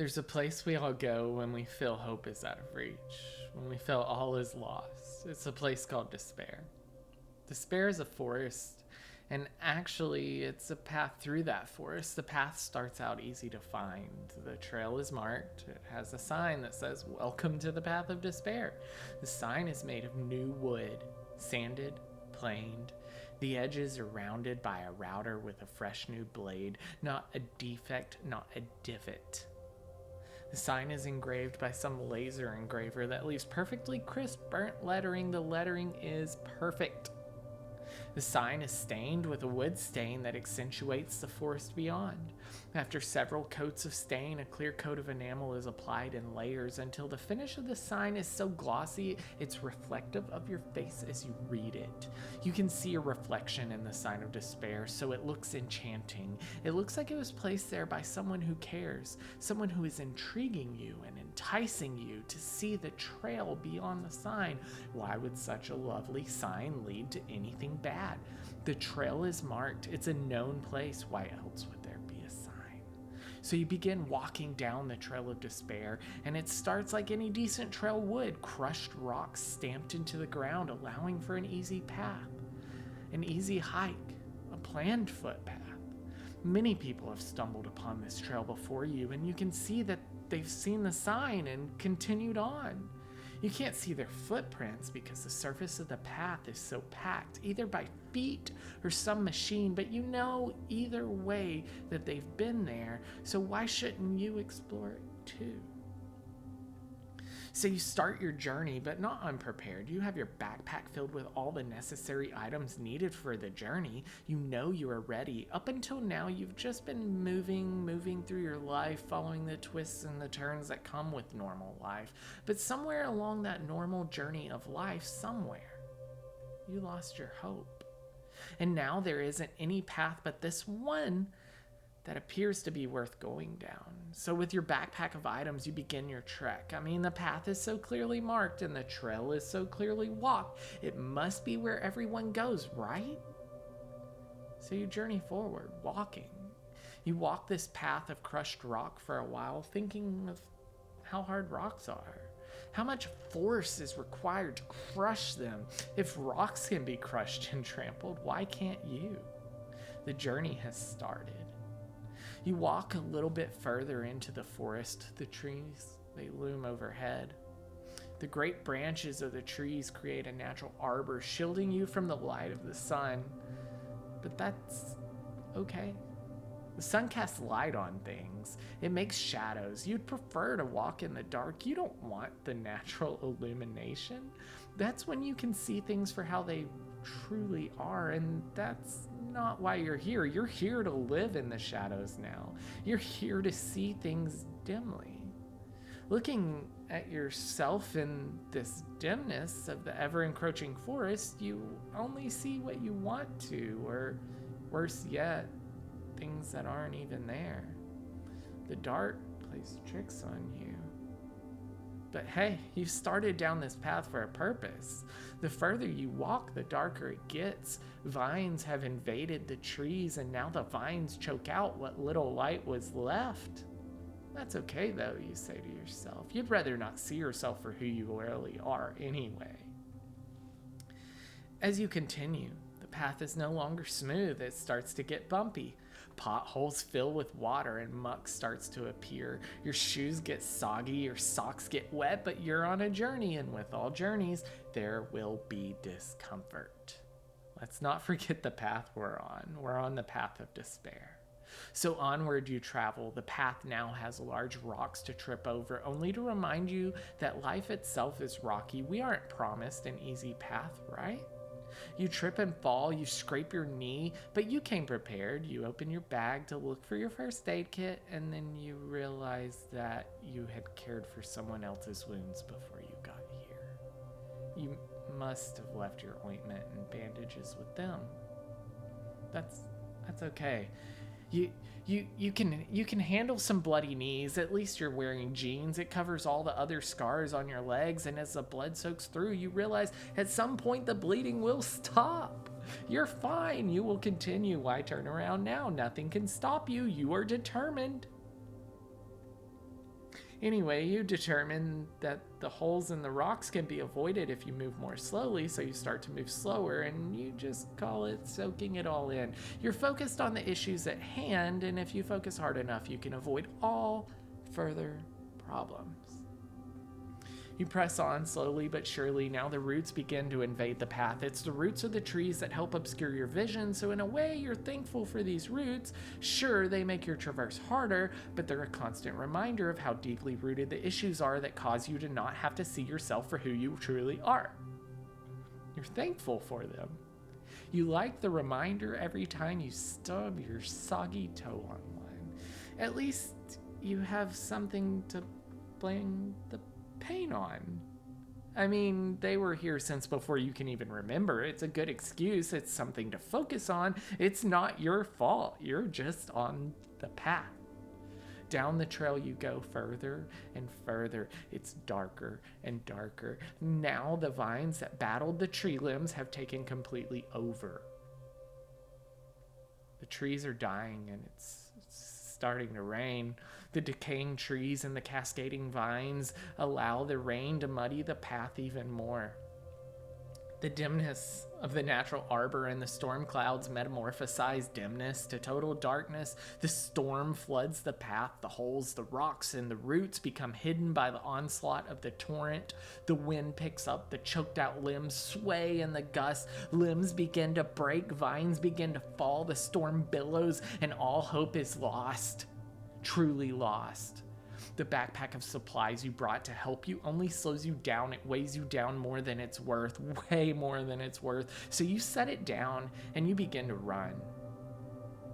There's a place we all go when we feel hope is out of reach, when we feel all is lost. It's a place called despair. Despair is a forest, and actually, it's a path through that forest. The path starts out easy to find. The trail is marked. It has a sign that says, "Welcome to the path of despair." The sign is made of new wood, sanded, planed. The edges are rounded by a router with a fresh new blade, not a defect, not a divot. The sign is engraved by some laser engraver that leaves perfectly crisp burnt lettering. The lettering is perfect. The sign is stained with a wood stain that accentuates the forest beyond. After several coats of stain, a clear coat of enamel is applied in layers until the finish of the sign is so glossy it's reflective of your face as you read it. You can see a reflection in the sign of despair, so it looks enchanting. It looks like it was placed there by someone who cares, someone who is intriguing you and enticing you to see the trail beyond the sign. Why would such a lovely sign lead to anything bad? The trail is marked. It's a known place. Why else would there be a sign? So you begin walking down the trail of despair, and it starts like any decent trail would, crushed rocks stamped into the ground, allowing for an easy path, an easy hike, a planned footpath. Many people have stumbled upon this trail before you, and you can see that they've seen the sign and continued on. You can't see their footprints because the surface of the path is so packed, either by feet or some machine, but you know either way that they've been there, so why shouldn't you explore it too? So you start your journey, but not unprepared. You have your backpack filled with all the necessary items needed for the journey. You know you are ready. Up until now, you've just been moving through your life, following the twists and the turns that come with normal life. But somewhere along that normal journey of life, somewhere, you lost your hope. And now there isn't any path but this one that appears to be worth going down. So with your backpack of items, you begin your trek. I mean, the path is so clearly marked and the trail is so clearly walked. It must be where everyone goes, right? So you journey forward, walking. You walk this path of crushed rock for a while, thinking of how hard rocks are. How much force is required to crush them? If rocks can be crushed and trampled, why can't you? The journey has started. You walk a little bit further into the forest. The trees, they loom overhead. The great branches of the trees create a natural arbor, shielding you from the light of the sun. But that's okay. The sun casts light on things. It makes shadows. You'd prefer to walk in the dark. You don't want the natural illumination. That's when you can see things for how they truly are, and that's not why you're here. You're here to live in the shadows now. You're here to see things dimly. Looking at yourself in this dimness of the ever-encroaching forest, you only see what you want to, or worse yet, things that aren't even there. The dark plays tricks on you. But hey, you started down this path for a purpose. The further you walk, the darker it gets. Vines have invaded the trees, and now the vines choke out what little light was left. That's okay, though, you say to yourself. You'd rather not see yourself for who you really are anyway. As you continue, the path is no longer smooth. It starts to get bumpy. Potholes fill with water and muck starts to appear. Your shoes get soggy, your socks get wet, but you're on a journey, and with all journeys, there will be discomfort. Let's not forget the path we're on. We're on the path of despair. So onward you travel. The path now has large rocks to trip over, only to remind you that life itself is rocky. We aren't promised an easy path, right? You trip and fall, you scrape your knee, but you came prepared. You open your bag to look for your first aid kit, and then you realize that you had cared for someone else's wounds before you got here. You must have left your ointment and bandages with them. That's okay. You can handle some bloody knees. At least you're wearing jeans. It covers all the other scars on your legs, and as the blood soaks through, you realize at some point the bleeding will stop. You're fine. You will continue. Why turn around now? Nothing can stop you. You are determined. Anyway, you determine that the holes in the rocks can be avoided if you move more slowly, so you start to move slower, and you just call it soaking it all in. You're focused on the issues at hand, and if you focus hard enough, you can avoid all further problems. You press on slowly but surely. Now the roots begin to invade the path. It's the roots of the trees that help obscure your vision, so in a way, you're thankful for these roots. Sure, they make your traverse harder, but they're a constant reminder of how deeply rooted the issues are that cause you to not have to see yourself for who you truly are. You're thankful for them. You like the reminder every time you stub your soggy toe on one. At least you have something to blame the pain on. I mean, they were here since before you can even remember. It's a good excuse. It's something to focus on. It's not your fault. You're just on the path. Down the trail you go further and further. It's darker and darker. Now the vines that battled the tree limbs have taken completely over. The trees are dying and it's starting to rain. The decaying trees and the cascading vines allow the rain to muddy the path even more. The dimness of the natural arbor and the storm clouds metamorphosize dimness to total darkness. The storm floods the path, the holes, the rocks, and the roots become hidden by the onslaught of the torrent. The wind picks up, the choked out limbs sway in the gust. Limbs begin to break, vines begin to fall, the storm billows, and all hope is lost. Truly lost. The backpack of supplies you brought to help you only slows you down. It weighs you down more than it's worth, way more than it's worth. So you set it down and you begin to run.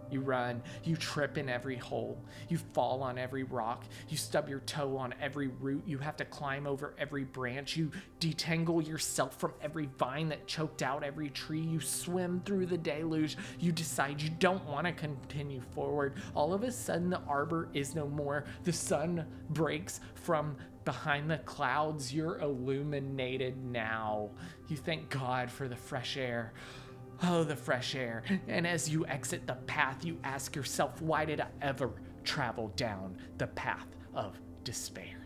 You run, you trip in every hole, you fall on every rock, you stub your toe on every root, you have to climb over every branch, you detangle yourself from every vine that choked out every tree, you swim through the deluge, you decide you don't want to continue forward. All of a sudden the arbor is no more, the sun breaks from behind the clouds, you're illuminated now. You thank God for the fresh air. Oh, the fresh air. And as you exit the path, you ask yourself, why did I ever travel down the path of despair?